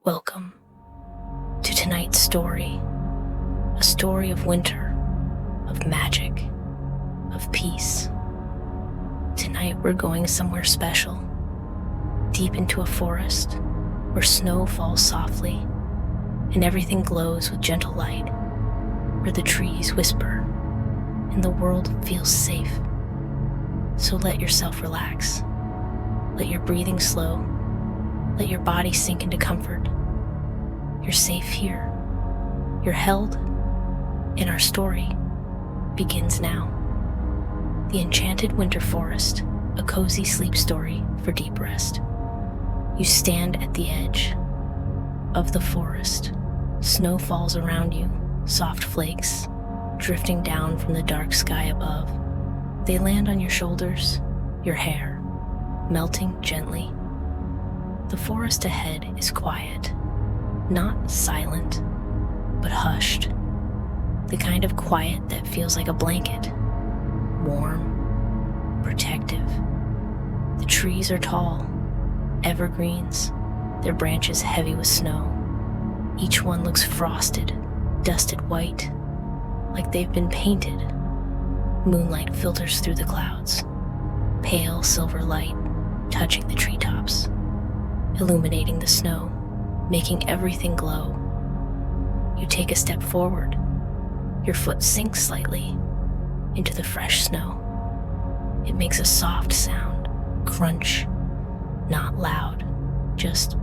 Welcome to tonight's story, a story of winter, of magic, of peace. Tonight we're going somewhere special, deep into a forest where snow falls softly and everything glows with gentle light, where the trees whisper and the world feels safe. So let yourself relax, let your breathing slow, let your body sink into comfort. You're safe here. You're held, and our story begins now. The Enchanted Winter Forest, a cozy sleep story for deep rest. You stand at the edge of the forest. Snow falls around you, soft flakes drifting down from the dark sky above. They land on your shoulders, your hair, melting gently. The forest ahead is quiet. Not silent, but hushed. The kind of quiet that feels like a blanket. Warm, protective. The trees are tall, evergreens, their branches heavy with snow. Each one looks frosted, dusted white, like they've been painted. Moonlight filters through the clouds, pale silver light touching the treetops, illuminating the snow, making everything glow. You take a step forward. Your foot sinks slightly into the fresh snow. It makes a soft sound, crunch, not loud, just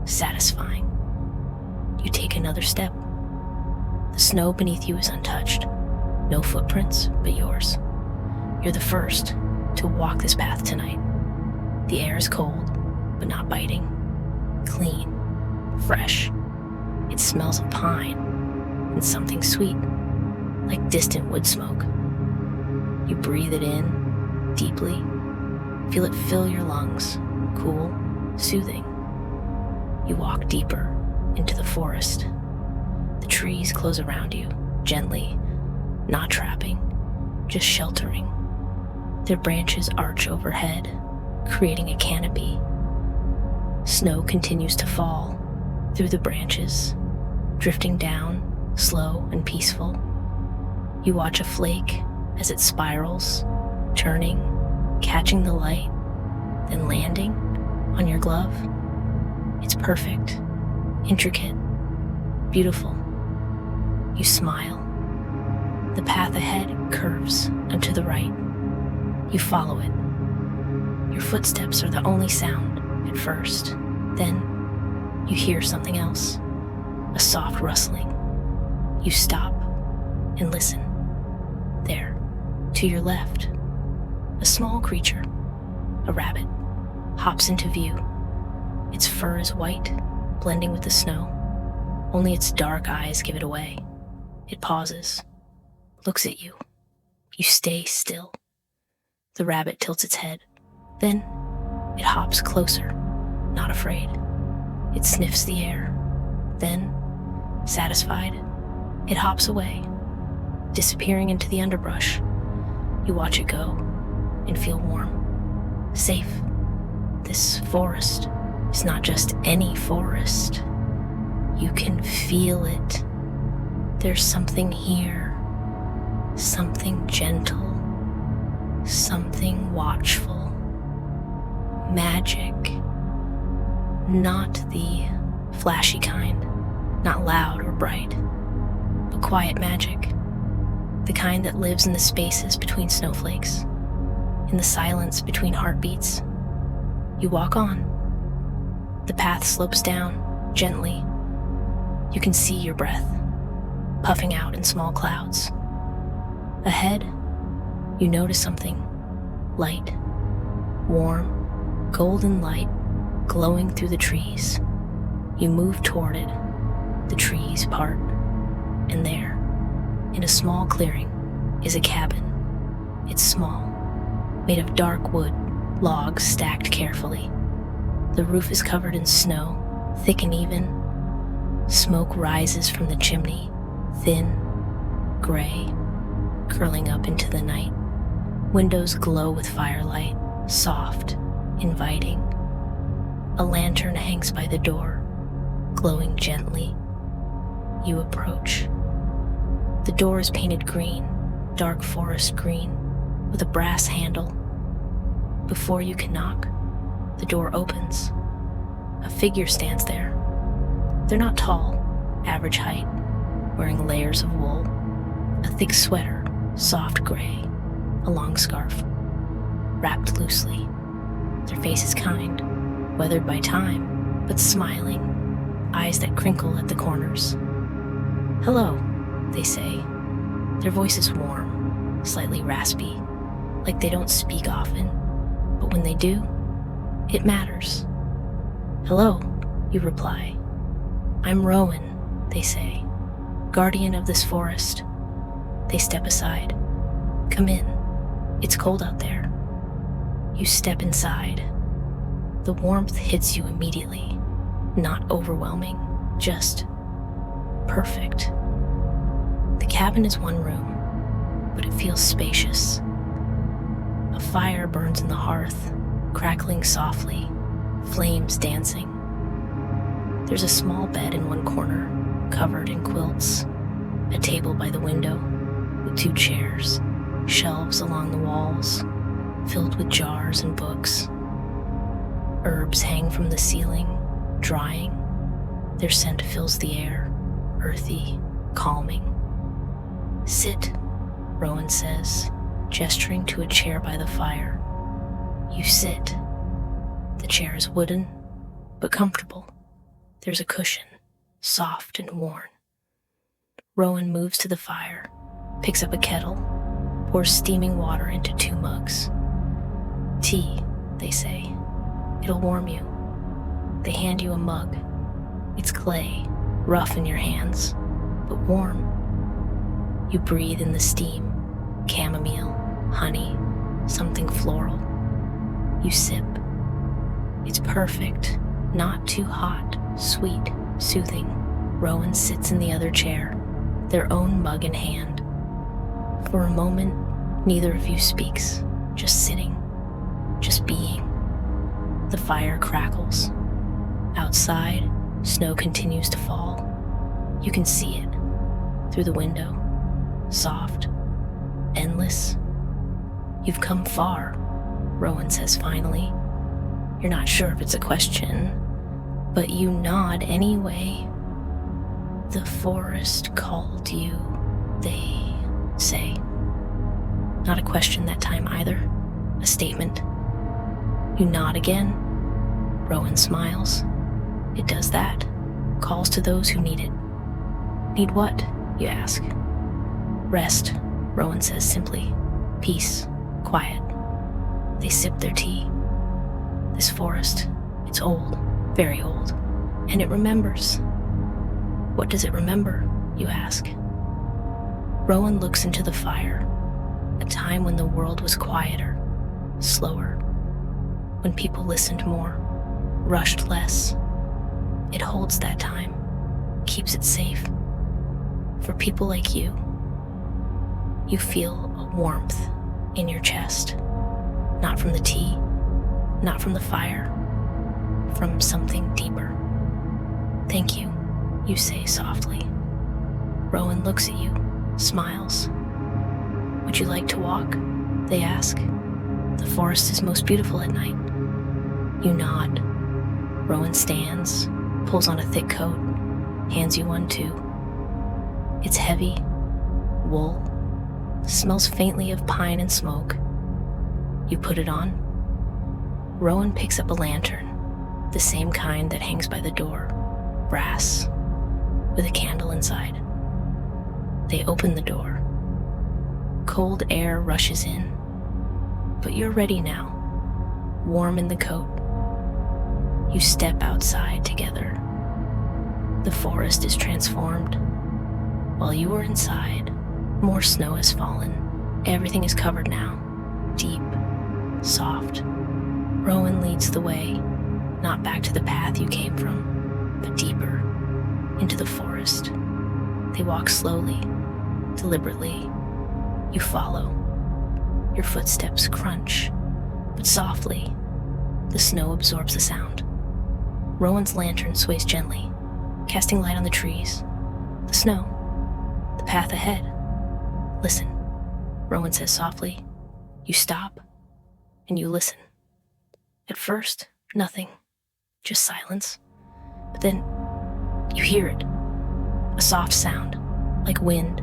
satisfying. You take another step. The snow beneath you is untouched. No footprints but yours. You're the first to walk this path tonight. The air is cold, but not biting. Clean. Fresh. It smells of pine and something sweet, like distant wood smoke. You breathe it in deeply, feel it fill your lungs, cool, soothing. You walk deeper into the forest. The trees close around you, gently, not trapping, just sheltering. Their branches arch overhead, creating a canopy. Snow continues to fall through the branches, drifting down, slow and peaceful. You watch a flake as it spirals, turning, catching the light, then landing on your glove. It's perfect, intricate, beautiful. You smile. The path ahead curves and to the right. You follow it. Your footsteps are the only sound at first. Then you hear something else, a soft rustling. You stop and listen. There, to your left, a small creature, a rabbit, hops into view. Its fur is white, blending with the snow. Only its dark eyes give it away. It pauses, looks at you. You stay still. The rabbit tilts its head. Then it hops closer, not afraid. It sniffs the air. Then, satisfied, it hops away, disappearing into the underbrush. You watch it go and feel warm, safe. This forest is not just any forest. You can feel it. There's something here, something gentle, something watchful. Magic. Not the flashy kind, not loud or bright, but quiet magic. The kind that lives in the spaces between snowflakes, in the silence between heartbeats. You walk on. The path slopes down, gently. You can see your breath, puffing out in small clouds. Ahead, you notice something. Light, warm, golden light glowing through the trees. You move toward it. The trees part, and there, in a small clearing, is a cabin. It's small, made of dark wood, logs stacked carefully. The roof is covered in snow, thick and even. Smoke rises from the chimney, thin, gray, curling up into the night. Windows glow with firelight, soft, inviting. A lantern hangs by the door, glowing gently. You approach. The door is painted green, dark forest green, with a brass handle. Before you can knock, the door opens. A figure stands there. They're not tall, average height, wearing layers of wool, a thick sweater, soft gray, a long scarf, wrapped loosely. Their face is kind, weathered by time, but smiling, eyes that crinkle at the corners. "Hello," they say. Their voice is warm, slightly raspy, like they don't speak often, but when they do, it matters. "Hello," you reply. "I'm Rowan," they say, "guardian of this forest." They step aside. "Come in. It's cold out there." You step inside. The warmth hits you immediately, not overwhelming, just perfect. The cabin is one room, but it feels spacious. A fire burns in the hearth, crackling softly, flames dancing. There's a small bed in one corner, covered in quilts, a table by the window with 2 chairs, shelves along the walls, filled with jars and books. Herbs hang from the ceiling, drying. Their scent fills the air, earthy, calming. "Sit," Rowan says, gesturing to a chair by the fire. You sit. The chair is wooden, but comfortable. There's a cushion, soft and worn. Rowan moves to the fire, picks up a kettle, pours steaming water into 2 mugs. "Tea," they say. "It'll warm you." They hand you a mug. It's clay, rough in your hands, but warm. You breathe in the steam, chamomile, honey, something floral. You sip. It's perfect, not too hot, sweet, soothing. Rowan sits in the other chair, their own mug in hand. For a moment, neither of you speaks, just sitting, just being. The fire crackles. Outside, snow continues to fall. You can see it through the window, soft, endless. "You've come far," Rowan says finally. You're not sure if it's a question, but you nod anyway. "The forest called you," they say. Not a question that time either, a statement. You nod again. Rowan smiles. It does that, calls to those who need it. "Need what?" you ask. "Rest," Rowan says simply. "Peace, quiet." They sip their tea. This forest, it's old, very old, and it remembers. "What does it remember?" you ask. Rowan looks into the fire, a time when the world was quieter, slower, when people listened more, rushed less. It holds that time, keeps it safe. For people like you. You feel a warmth in your chest, not from the tea, not from the fire, from something deeper. "Thank you," you say softly. Rowan looks at you, smiles. "Would you like to walk?" they ask. "The forest is most beautiful at night." You nod. Rowan stands, pulls on a thick coat, hands you one too. It's heavy, wool, smells faintly of pine and smoke. You put it on. Rowan picks up a lantern, the same kind that hangs by the door, brass, with a candle inside. They open the door. Cold air rushes in, but you're ready now, warm in the coat. You step outside together. The forest is transformed. While you were inside, more snow has fallen. Everything is covered now, deep, soft. Rowan leads the way, not back to the path you came from, but deeper, into the forest. They walk slowly, deliberately. You follow. Your footsteps crunch, but softly. The snow absorbs the sound. Rowan's lantern sways gently, casting light on the trees, the snow, the path ahead. Listen, Rowan says softly. You stop, and you listen. At first, nothing, just silence. But then, you hear it. A soft sound, like wind,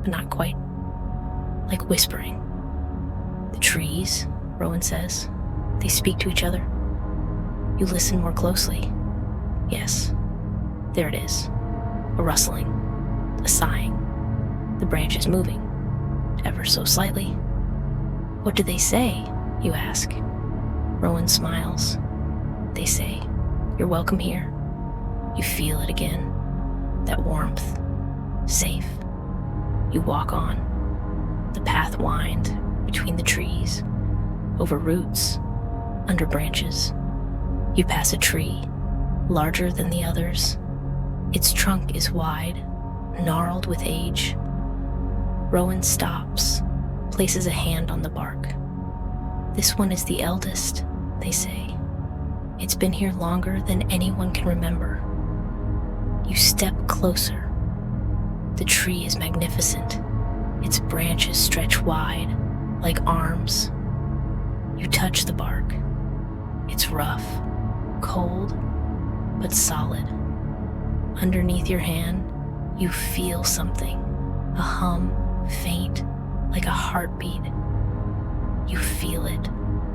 but not quite. Like whispering. The trees, Rowan says, they speak to each other. You listen more closely. Yes, there it is. A rustling, a sighing, the branches moving, ever so slightly. What do they say, you ask? Rowan smiles. They say, you're welcome here. You feel it again, that warmth, safe. You walk on. The path winds between the trees, over roots, under branches. You pass a tree, larger than the others. Its trunk is wide, gnarled with age. Rowan stops, places a hand on the bark. This one is the eldest, they say. It's been here longer than anyone can remember. You step closer. The tree is magnificent. Its branches stretch wide, like arms. You touch the bark. It's rough, cold, but solid. Underneath your hand, you feel something, a hum, faint, like a heartbeat. You feel it,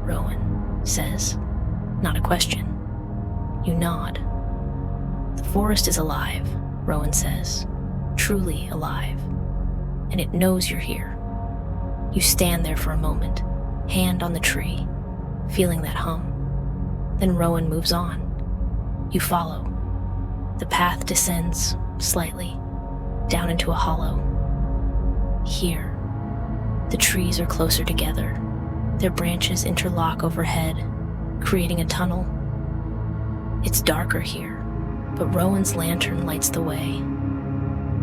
Rowan says, not a question. You nod. The forest is alive, Rowan says, truly alive, and it knows you're here. You stand there for a moment, hand on the tree, feeling that hum. Then Rowan moves on. You follow. The path descends slightly, down into a hollow. Here, the trees are closer together. Their branches interlock overhead, creating a tunnel. It's darker here, but Rowan's lantern lights the way.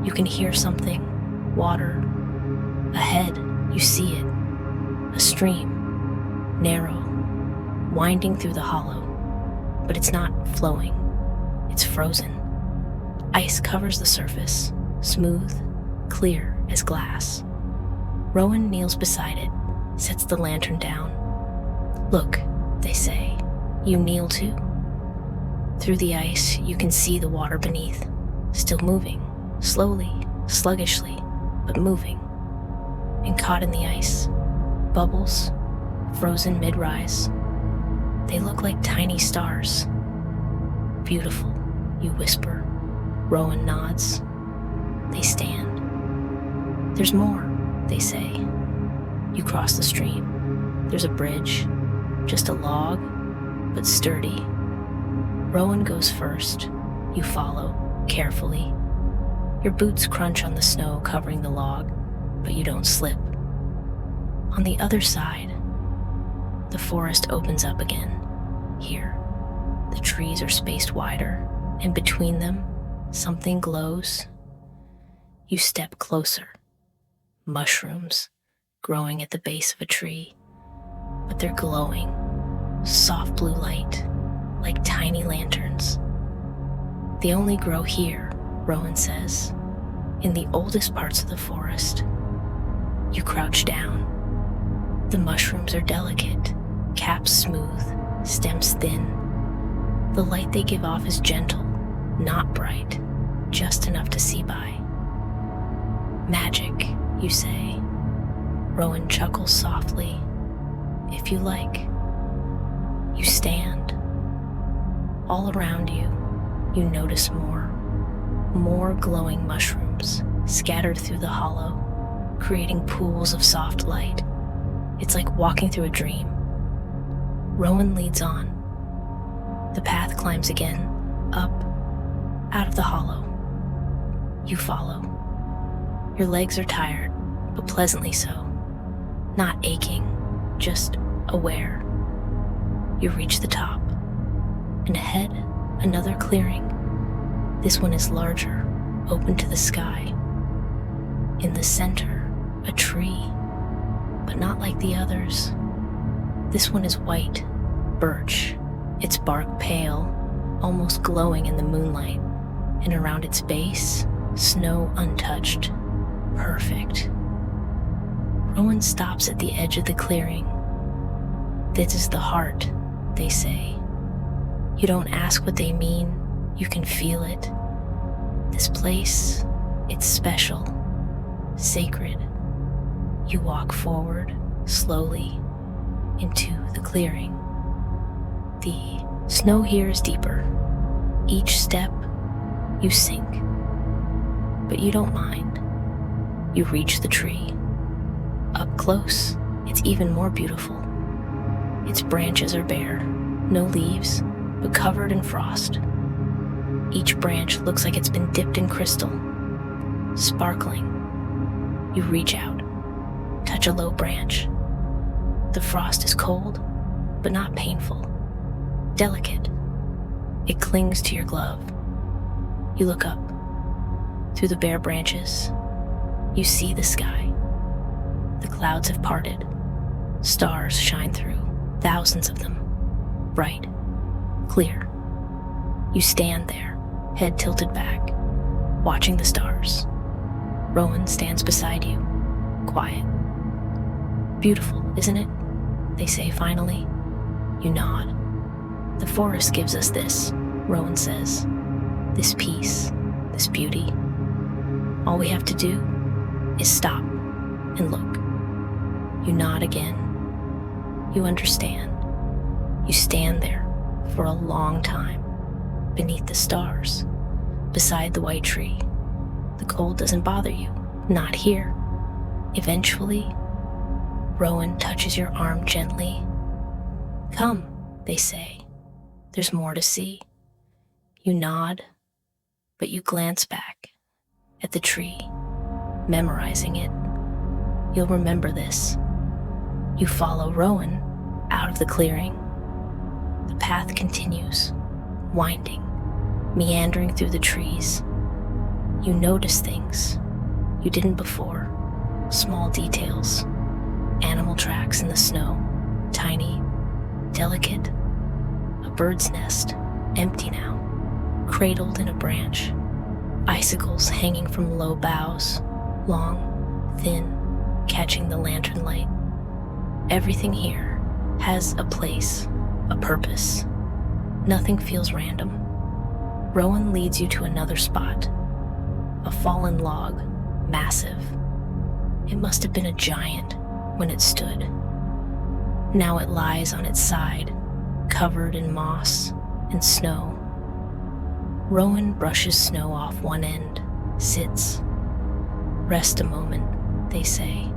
You can hear something, water. Ahead, you see it, a stream, narrow, winding through the hollow, but it's not flowing, it's frozen. Ice covers the surface, smooth, clear as glass. Rowan kneels beside it, sets the lantern down. Look, they say, you kneel too. Through the ice, you can see the water beneath, still moving, slowly, sluggishly, but moving. And caught in the ice, bubbles, frozen mid-rise. They look like tiny stars. Beautiful, you whisper. Rowan nods. They stand. There's more, they say. You cross the stream. There's a bridge, just a log, but sturdy. Rowan goes first. You follow, carefully. Your boots crunch on the snow covering the log, but you don't slip. On the other side, the forest opens up again. Here, the trees are spaced wider, and between them, something glows. You step closer. Mushrooms growing at the base of a tree, but they're glowing, soft blue light, like tiny lanterns. They only grow here, Rowan says, in the oldest parts of the forest. You crouch down. The mushrooms are delicate, caps smooth, stems thin. The light they give off is gentle, not bright, just enough to see by. Magic, you say. Rowan chuckles softly. If you like. You stand. All around you, you notice more glowing mushrooms scattered through the hollow, creating pools of soft light. It's like walking through a dream. Rowan leads on. The path climbs again, up, out of the hollow. You follow. Your legs are tired, but pleasantly so. Not aching, just aware. You reach the top, and ahead, another clearing. This one is larger, open to the sky. In the center, a tree, but not like the others. This one is white, birch, its bark pale, almost glowing in the moonlight. and around its base, snow untouched. Perfect. Rowan stops at the edge of the clearing. This is the heart, they say. You don't ask what they mean, you can feel it. This place, it's special, sacred. You walk forward, slowly, into the clearing. The snow here is deeper. Each step, you sink. But you don't mind. You reach the tree. Up close, it's even more beautiful. Its branches are bare, no leaves, but covered in frost. Each branch looks like it's been dipped in crystal, sparkling. You reach out, touch a low branch. The frost is cold, but not painful. Delicate. It clings to your glove. You look up. Through the bare branches, you see the sky. The clouds have parted. Stars shine through, thousands of them. Bright, clear. You stand there, head tilted back, watching the stars. Rowan stands beside you, quiet. Beautiful, isn't it? They say finally. You nod. The forest gives us this, Rowan says. This peace, this beauty. All we have to do is stop and look. You nod again. You understand. You stand there for a long time, beneath the stars, beside the white tree. The cold doesn't bother you, not here. Eventually, Rowan touches your arm gently. Come, they say. There's more to see. You nod, but you glance back at the tree, memorizing it. You'll remember this. You follow Rowan out of the clearing. The path continues, winding, meandering through the trees. You notice things you didn't before, small details, animal tracks in the snow, tiny, delicate, a bird's nest, empty now, cradled in a branch, icicles hanging from low boughs, long, thin, catching the lantern light. Everything here has a place, a purpose. Nothing feels random. Rowan leads you to another spot, a fallen log, massive. It must have been a giant when it stood. Now it lies on its side, covered in moss and snow. Rowan brushes snow off one end, sits. Rest a moment, they say.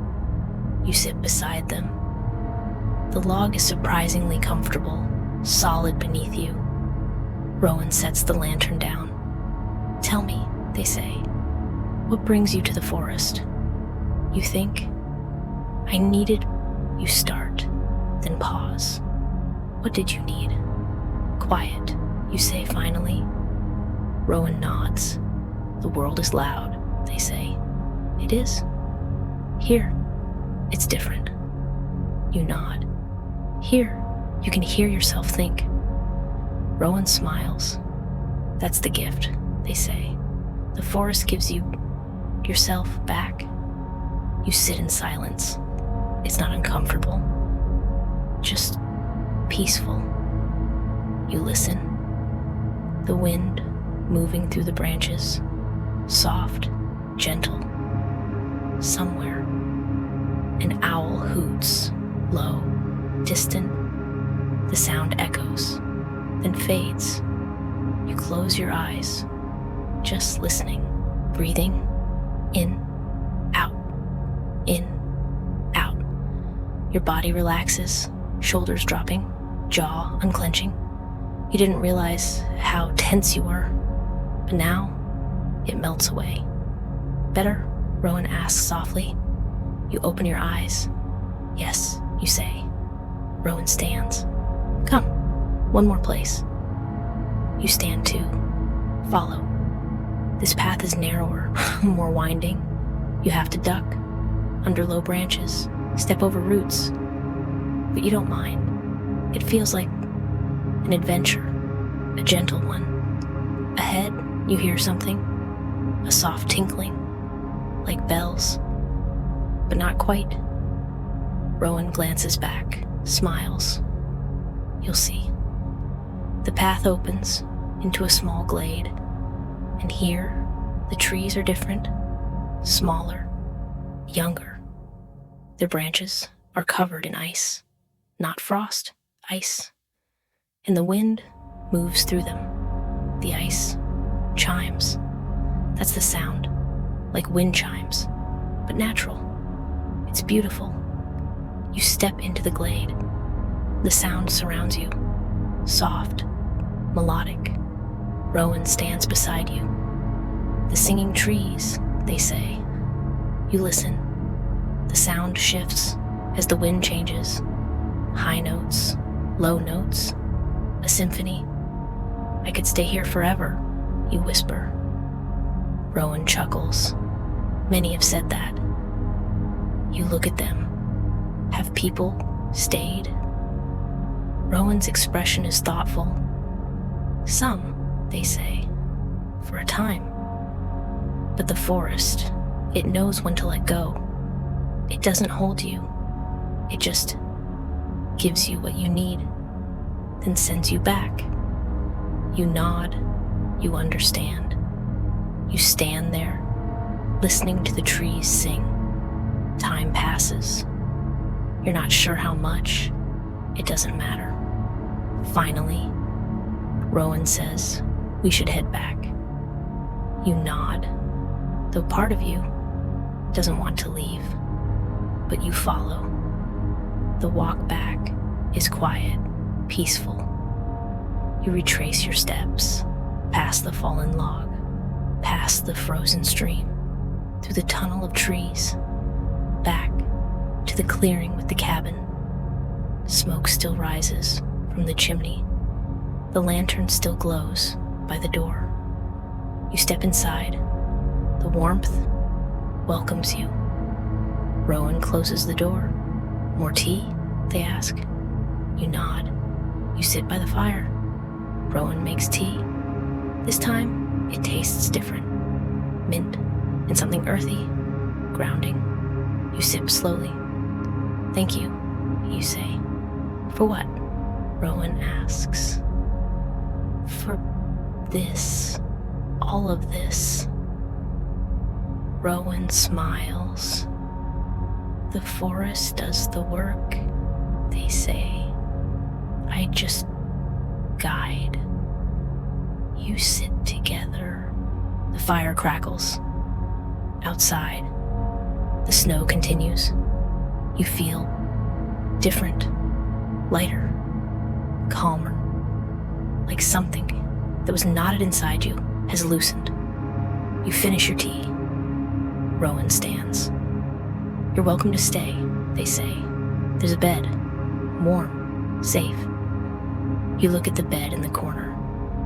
You sit beside them. The log is surprisingly comfortable, solid beneath you. Rowan sets the lantern down. Tell me, they say, what brings you to the forest? You think? I needed. You start, then pause. What did you need? Quiet, you say finally. Rowan nods. The world is loud, they say. It is. Here, it's different. You nod. Here, you can hear yourself think. Rowan smiles. That's the gift, they say. The forest gives you yourself back. You sit in silence. It's not uncomfortable, just peaceful. You listen. The wind moving through the branches, soft, gentle. Somewhere, an owl hoots, low, distant. The sound echoes, then fades. You close your eyes, just listening, breathing, in, out, in, out. Your body relaxes, shoulders dropping, jaw unclenching. You didn't realize how tense you were, but now it melts away. Better? Rowan asks softly. You open your eyes. Yes, you say. Rowan stands. Come, one more place. You stand too. Follow. This path is narrower, more winding. You have to duck, under low branches, step over roots. But you don't mind. It feels like an adventure, a gentle one. Ahead, You hear something, a soft tinkling, like bells, but not quite. Rowan glances back, smiles. You'll see. The path opens into a small glade, and here the trees are different, smaller, younger. Their branches are covered in ice, not frost, ice, and the wind moves through them. The ice chimes. That's the sound, like wind chimes, but natural. It's beautiful. You step into the glade. The sound surrounds you, soft, melodic. Rowan stands beside you. The singing trees, they say. You listen. The sound shifts as the wind changes. High notes, low notes, a symphony. I could stay here forever, you whisper. Rowan chuckles. Many have said that. You look at them. Have people stayed? Rowan's expression is thoughtful. Some, they say, for a time. But the forest, it knows when to let go. It doesn't hold you. It just gives you what you need, then sends you back. You nod, you understand. You stand there, listening to the trees sing. Time passes. You're not sure how much. It doesn't matter. Finally, Rowan says, we should head back. You nod, though part of you doesn't want to leave, but you follow. The walk back is quiet, peaceful. You retrace your steps, past the fallen log, past the frozen stream, through the tunnel of trees, back to the clearing with the cabin. Smoke still rises from the chimney. The lantern still glows by the door. You step inside. The warmth welcomes you. Rowan closes the door. More tea? They ask. You nod. You sit by the fire. Rowan makes tea. This time, it tastes different. Mint and something earthy, grounding. You sip slowly. Thank you, you say. For what? Rowan asks. For this. All of this. Rowan smiles. The forest does the work, they say. I just guide. You sit together. The fire crackles. Outside, the snow continues. You feel different, lighter, calmer, like something that was knotted inside you has loosened. You finish your tea. Rowan stands. You're welcome to stay, they say. There's a bed, warm, safe. You look at the bed in the corner.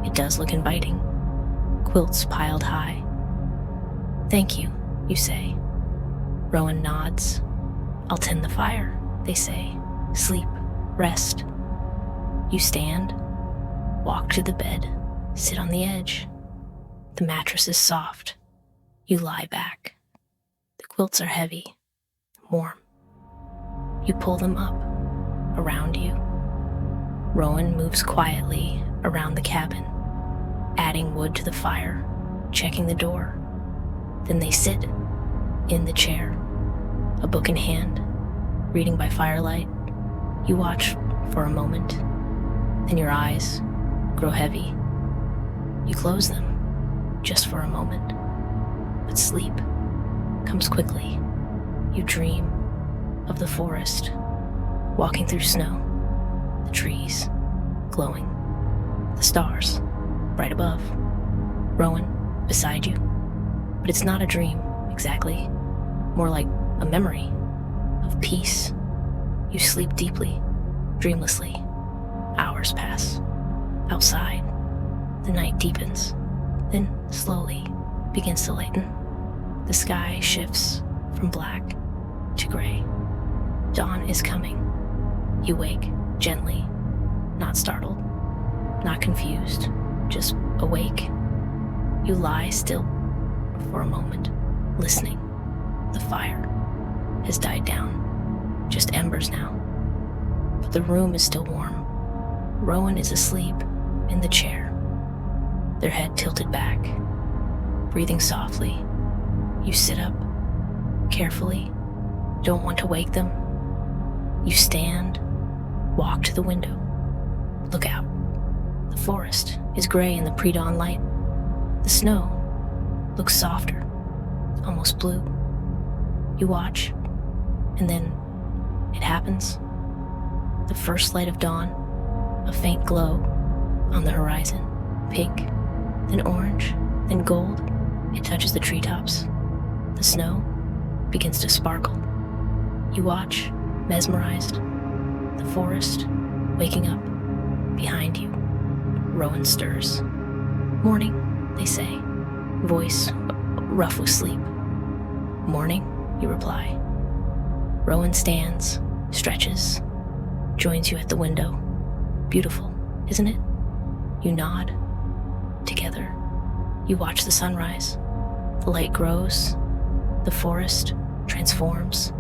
It does look inviting. Quilts piled high. Thank you, you say. Rowan nods. I'll tend the fire, they say. Sleep, rest. You stand, walk to the bed, sit on the edge. The mattress is soft. You lie back. The quilts are heavy, warm. You pull them up, around you. Rowan moves quietly around the cabin, adding wood to the fire, checking the door. Then they sit in the chair, a book in hand, reading by firelight. You watch for a moment, then your eyes grow heavy. You close them, just for a moment. But sleep comes quickly. You dream of the forest, walking through snow, the trees glowing, the stars right above, Rowan beside you. But it's not a dream, exactly. More like a memory of peace. You sleep deeply, dreamlessly. Hours pass. Outside, the night deepens, then slowly begins to lighten. The sky shifts from black to gray. Dawn is coming. You wake gently, not startled, not confused, just awake. You lie still for a moment, listening. The fire has died down, just embers now. But the room is still warm. Rowan is asleep in the chair, their head tilted back, breathing softly. You sit up, carefully, don't want to wake them. You stand, walk to the window, look out. The forest is gray in the pre-dawn light. The snow looks softer, almost blue. You watch, and then it happens. The first light of dawn, a faint glow on the horizon, pink, then orange, then gold. It touches the treetops. The snow begins to sparkle. You watch, mesmerized, the forest waking up behind you. Rowan stirs. Morning, they say, voice rough with sleep. Morning, you reply. Rowan stands, stretches, joins you at the window. Beautiful, isn't it? You nod. Together, you watch the sunrise. The light grows. The forest transforms.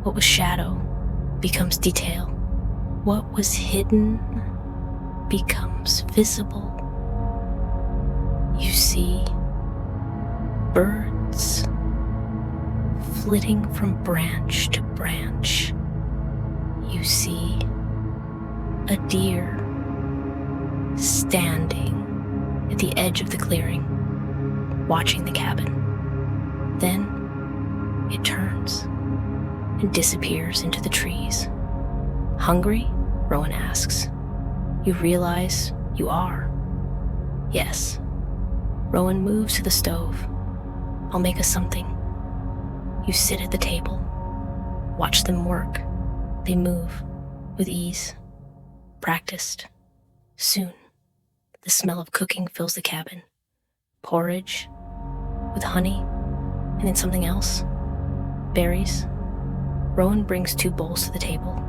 What was shadow becomes detail. What was hidden becomes visible. You see birds flitting from branch to branch. You see a deer standing at the edge of the clearing, watching the cabin. Then it turns and disappears into the trees. Hungry? Rowan asks. You realize you are. Yes. Rowan moves to the stove. I'll make us something. You sit at the table. Watch them work. They move with ease. Practiced. Soon, the smell of cooking fills the cabin. Porridge with honey, and then something else. Berries. Rowan brings 2 bowls to the table.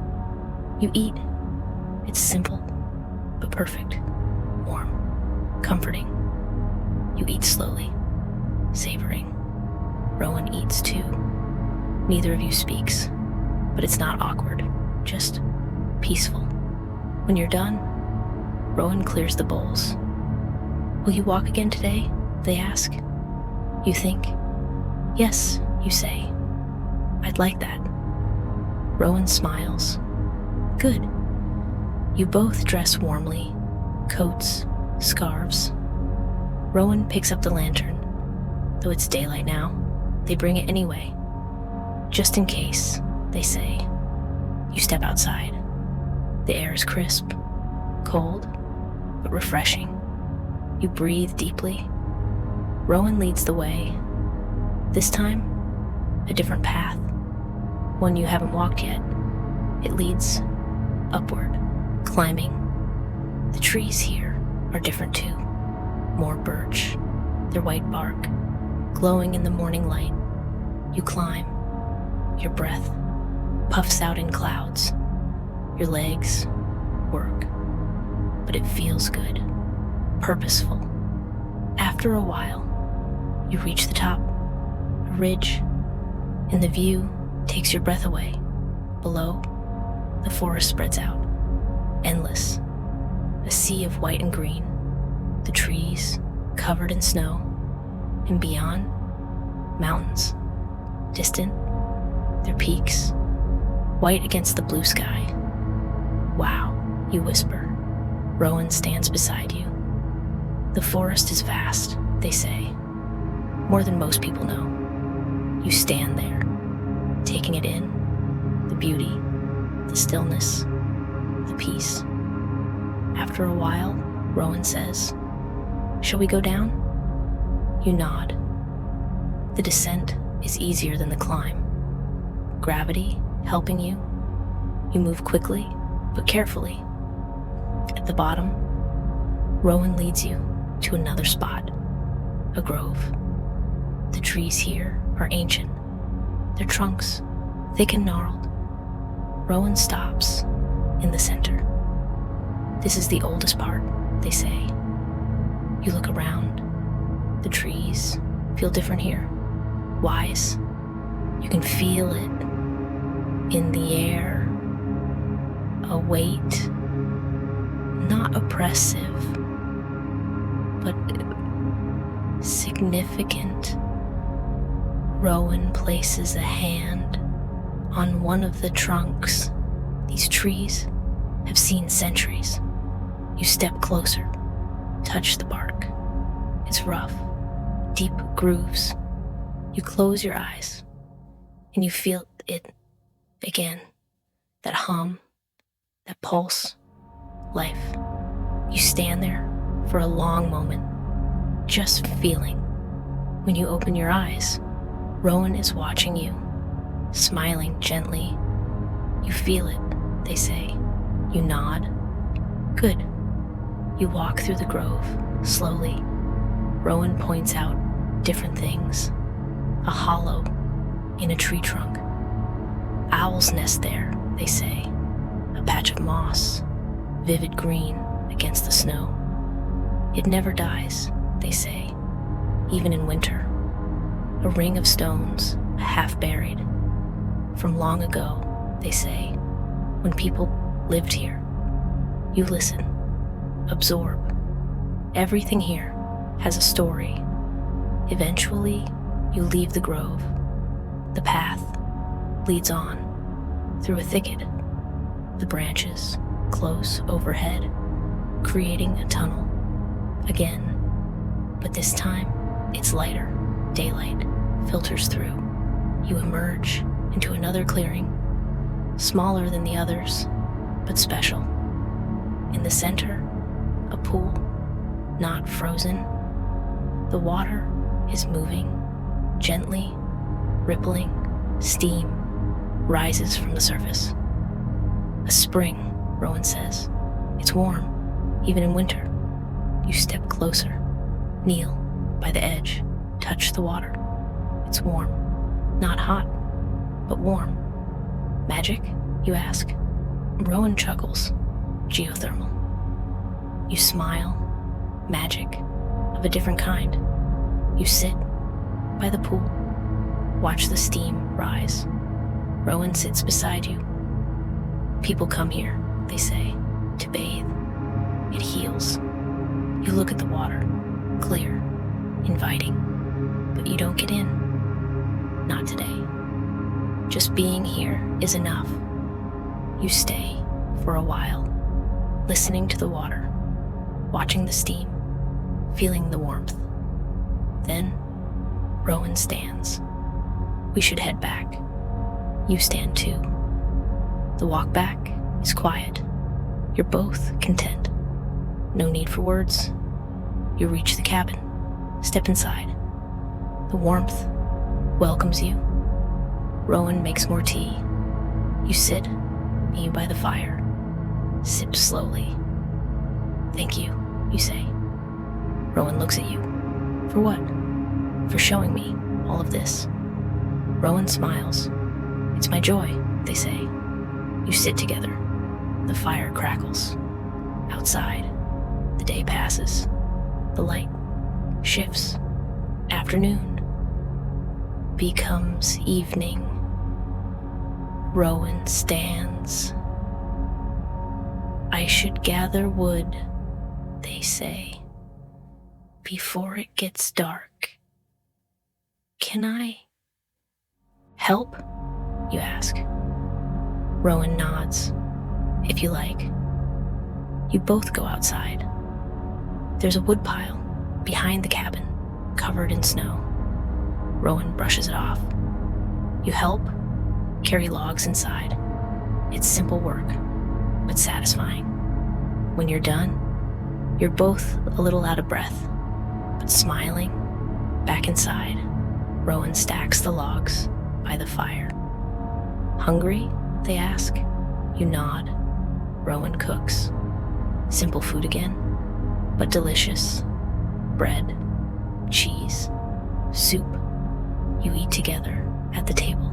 You eat. It's simple, but perfect. Warm, comforting. You eat slowly, savoring. Rowan eats too. Neither of you speaks, but it's not awkward, just peaceful. When you're done, Rowan clears the bowls. Will you walk again today? They ask. You think. Yes, you say. I'd like that. Rowan smiles. Good. You both dress warmly, coats, scarves. Rowan picks up the lantern. Though it's daylight now, they bring it anyway. Just in case, they say. You step outside. The air is crisp, cold, but refreshing. You breathe deeply. Rowan leads the way. This time, a different path. One you haven't walked yet. It leads upward, climbing. The trees here are different too. More birch, their white bark, glowing in the morning light. You climb. Your breath puffs out in clouds. Your legs work, but it feels good, purposeful. After a while, you reach the top, a ridge, and the view takes your breath away. Below, the forest spreads out, endless, a sea of white and green, the trees covered in snow, and beyond, mountains, distant, their peaks, white against the blue sky. Wow, you whisper. Rowan stands beside you. The forest is vast, they say, more than most people know. You stand there, taking it in, the beauty, the stillness, the peace. After a while, Rowan says, "Shall we go down?" You nod. The descent is easier than the climb. Gravity helping you. You move quickly, but carefully. At the bottom, Rowan leads you to another spot, a grove. The trees here are ancient, their trunks thick and gnarled. Rowan stops in the center. This is the oldest part, they say. You look around. The trees feel different here. Wise. You can feel it in the air. A weight, not oppressive, but significant. Rowan places a hand on one of the trunks. These trees have seen centuries. You step closer, touch the bark. It's rough, deep grooves. You close your eyes, and you feel it again. That hum, that pulse, life. You stand there for a long moment, just feeling. When you open your eyes, Rowan is watching you, smiling gently. You feel it, they say. You nod. Good. You walk through the grove, slowly. Rowan points out different things. A hollow in a tree trunk. Owls nest there, they say. A patch of moss, vivid green against the snow. It never dies, they say, even in winter. A ring of stones, half buried. From long ago, they say, when people lived here. You listen, absorb. Everything here has a story. Eventually, you leave the grove. The path leads on through a thicket. The branches close overhead, creating a tunnel. Again, but this time it's lighter. Daylight filters through. You emerge into another clearing, smaller than the others, but special. In the center, a pool, not frozen. The water is moving, gently, rippling. Steam rises from the surface. A spring, Rowan says. It's warm, even in winter. You step closer, kneel by the edge, touch the water. It's warm, not hot, but warm. Magic, you ask? Rowan chuckles. Geothermal. You smile. Magic, of a different kind. You sit by the pool, watch the steam rise. Rowan sits beside you. People come here, they say, to bathe. It heals. You look at the water, clear, inviting, but you don't get in. Not today. Just being here is enough. You stay for a while, listening to the water, watching the steam, feeling the warmth. Then, Rowan stands. We should head back. You stand too. The walk back is quiet. You're both content. No need for words. You reach the cabin, step inside. The warmth welcomes you. Rowan makes more tea. You sit, me by the fire, sip slowly. Thank you, you say. Rowan looks at you. For what? For showing me all of this. Rowan smiles. It's my joy, they say. You sit together. The fire crackles. Outside, the day passes. The light shifts. Afternoon becomes evening. Rowan stands. I should gather wood, they say, before it gets dark. Can I help? You ask. Rowan nods. If you like. You both go outside. There's a woodpile behind the cabin, covered in snow. Rowan brushes it off. You help carry logs inside. It's simple work, but satisfying. When you're done, you're both a little out of breath, but smiling. Back inside, Rowan stacks the logs by the fire. Hungry? They ask. You nod. Rowan cooks. Simple food again, but delicious. Bread, cheese, soup. You eat together at the table.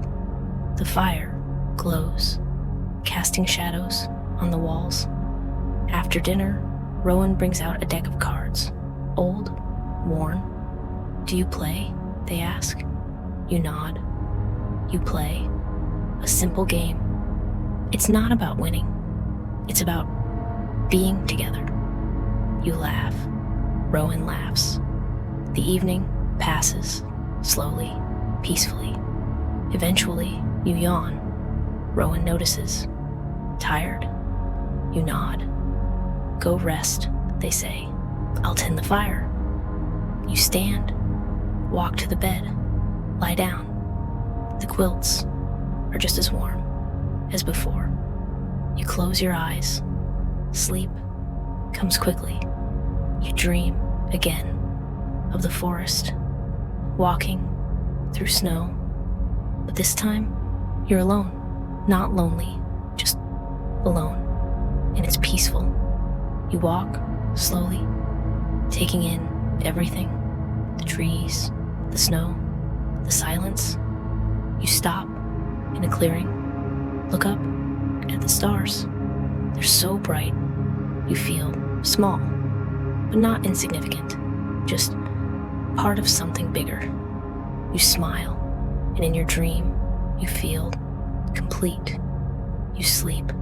The fire glows, casting shadows on the walls. After dinner, Rowan brings out a deck of cards. Old, worn, Do you play? They ask. You nod. You play. A simple game. It's not about winning. It's about being together. You laugh. Rowan laughs. The evening passes, slowly, peacefully. Eventually, you yawn. Rowan notices. Tired? You nod. Go rest, they say. I'll tend the fire. You stand, walk to the bed, lie down. The quilts are just as warm as before. You close your eyes. Sleep comes quickly. You dream again of the forest, walking through snow. But this time, you're alone. Not lonely, just alone. And it's peaceful. You walk slowly, taking in everything. The trees, the snow, the silence. You stop in a clearing, look up at the stars. They're so bright, you feel small, but not insignificant, just part of something bigger. You smile, and in your dream, you feel complete. You sleep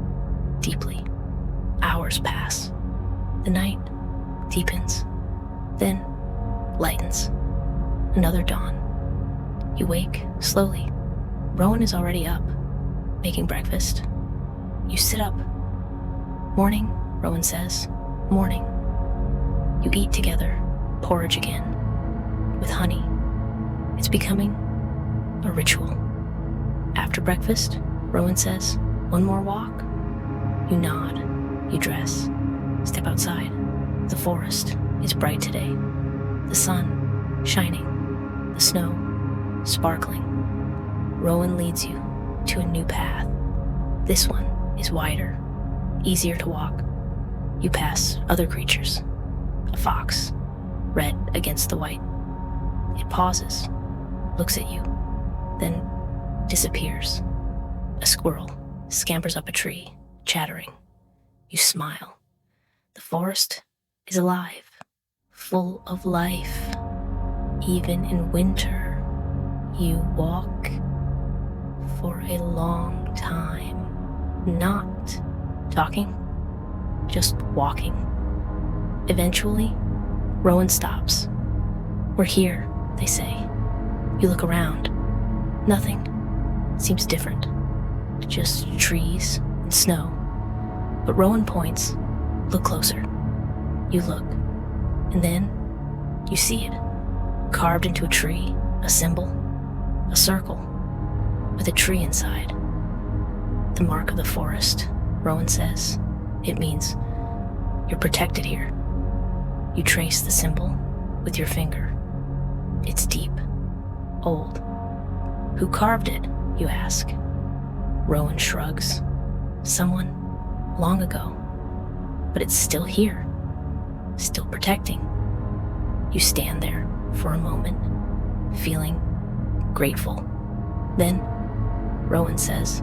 deeply. Hours pass. The night deepens, then lightens. Another dawn. You wake slowly. Rowan is already up, making breakfast. You sit up. Morning, Rowan says. Morning. You eat together, porridge again, with honey. It's becoming a ritual. After breakfast, Rowan says, one more walk? You nod. You dress. Step outside. The forest is bright today. The sun shining. The snow sparkling. Rowan leads you to a new path. This one is wider, easier to walk. You pass other creatures. A fox, red against the white. It pauses, looks at you, then disappears. A squirrel scampers up a tree, chattering. You smile. The forest is alive, full of life. Even in winter, you walk for a long time, not talking, just walking. Eventually, Rowan stops. We're here, they say. You look around. Nothing seems different. Just trees and snow. But Rowan points. Look closer. You look. And then you see it. Carved into a tree, a symbol, a circle, with a tree inside. The mark of the forest, Rowan says. It means you're protected here. You trace the symbol with your finger. It's deep, old. Who carved it, you ask? Rowan shrugs. Someone long ago. But it's still here, still protecting. You stand there for a moment, feeling grateful. Then Rowan says,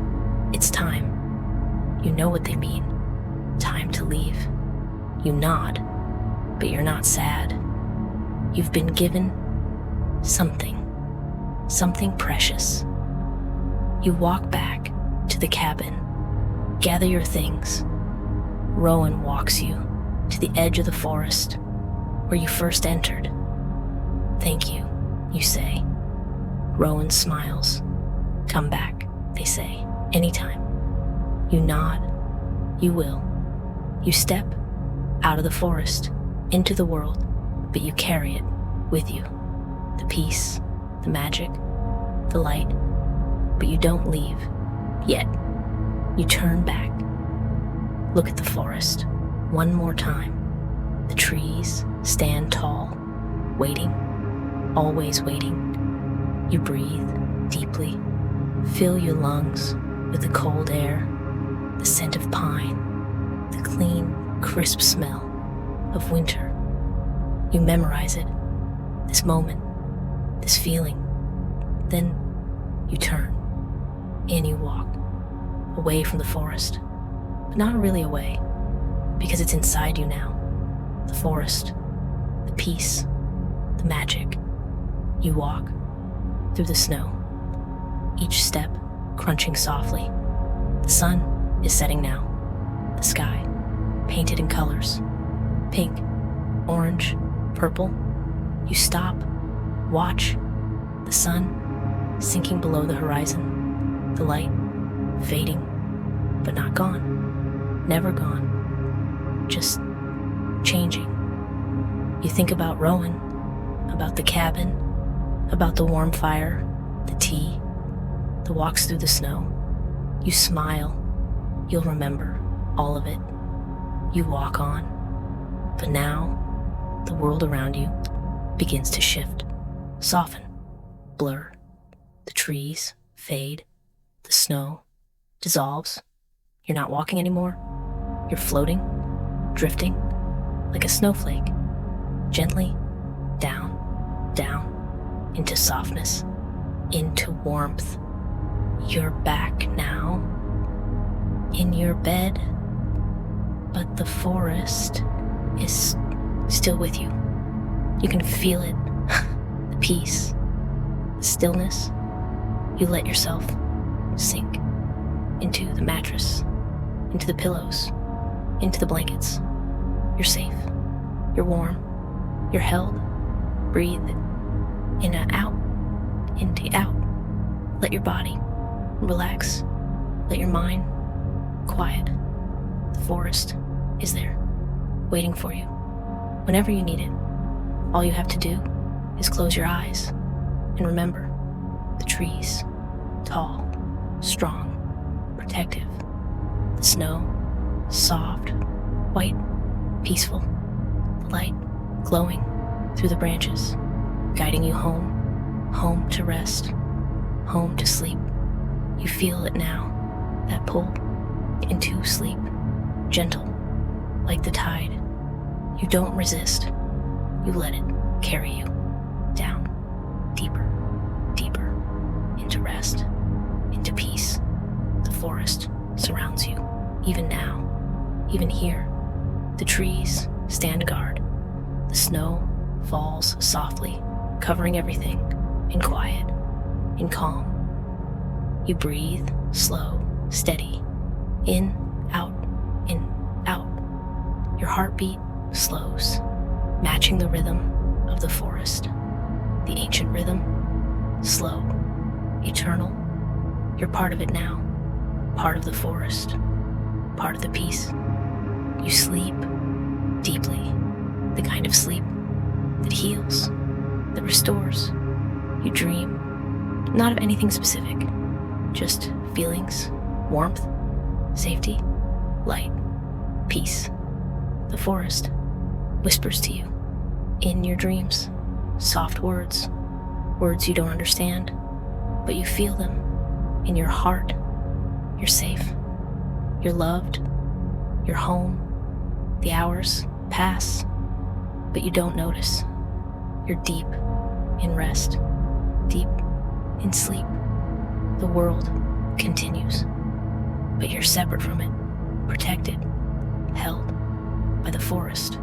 it's time. You know what they mean. Time to leave. You nod, but you're not sad. You've been given something precious. You walk back to the cabin, gather your things. Rowan walks you to the edge of the forest where you first entered. Thank you, you say. Rowan smiles. Come back, they say, anytime. You nod. You will. You step out of the forest into the world, but you carry it with you. The peace, the magic, the light, but you don't leave yet. You turn back. Look at the forest one more time. The trees stand tall, waiting, always waiting. You breathe deeply, fill your lungs with the cold air, the scent of pine, the clean, crisp smell of winter. You memorize it, this moment, this feeling. Then you turn and you walk away from the forest, but not really away, because it's inside you now. The forest, the peace, the magic. You walk through the snow, each step crunching softly. The sun is setting now. The sky, painted in colors, pink, orange, purple. You stop, watch, the sun sinking below the horizon, the light fading, but not gone, never gone, just changing. You think about Rowan, about the cabin, about the warm fire, the tea, the walks through the snow. You smile, you'll remember all of it. You walk on, but now the world around you begins to shift, soften, blur. The trees fade, the snow dissolves. You're not walking anymore. You're floating, drifting, like a snowflake, gently down, down, into softness, into warmth. You're back now, in your bed, but the forest is still with you. You can feel it, the peace, the stillness. You let yourself sink into the mattress, into the pillows, into the blankets. You're safe, you're warm, you're held. Breathe in and out, into out. Let your body relax, let your mind quiet. The forest is there, waiting for you. Whenever you need it, all you have to do is close your eyes and remember the trees, tall, strong, protective. The snow, soft, white, peaceful. The light glowing through the branches, guiding you home, home to rest, home to sleep. You feel it now, that pull into sleep, gentle, like the tide. You don't resist, you let it carry you down, deeper, deeper, into rest, into peace. The forest surrounds you, even now, even here. The trees stand guard. The snow falls softly, covering everything, in quiet, in calm. You breathe, slow, steady, in, out, in, out. Your heartbeat slows, matching the rhythm of the forest. The ancient rhythm, slow, eternal. You're part of it now, part of the forest, part of the peace. You sleep deeply, the kind of sleep that heals, that restores. You dream, not of anything specific, just feelings, warmth, safety, light, peace. The forest whispers to you in your dreams, soft words, words you don't understand, but you feel them in your heart. You're safe, you're loved, you're home. The hours pass, but you don't notice. You're deep in rest, deep in sleep. The world continues, but you're separate from it, protected, held by the forest,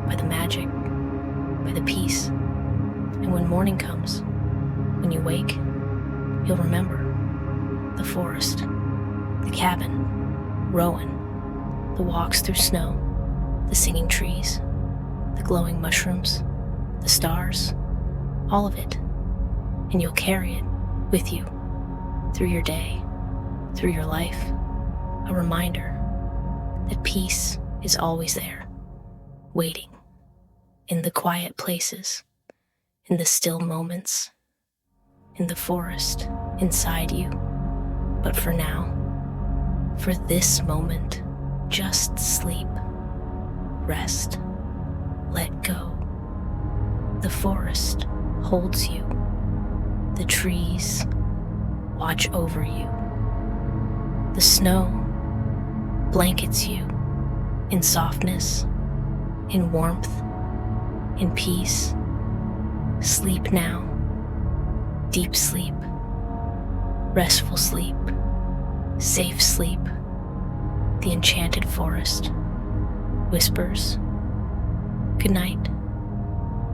by the magic, by the peace. And when morning comes, when you wake, you'll remember the forest, the cabin, Rowan, the walks through snow, the singing trees, the glowing mushrooms, the stars, all of it. And you'll carry it with you through your day, through your life, a reminder that peace is always there, waiting, in the quiet places, in the still moments, in the forest, inside you. But for now, for this moment, just sleep, rest, let go. The forest holds you. The trees watch over you. The snow blankets you in softness, in warmth, in peace. Sleep now, deep sleep, restful sleep, safe sleep. The enchanted forest whispers, good night,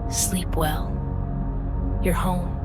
sleep well, your home.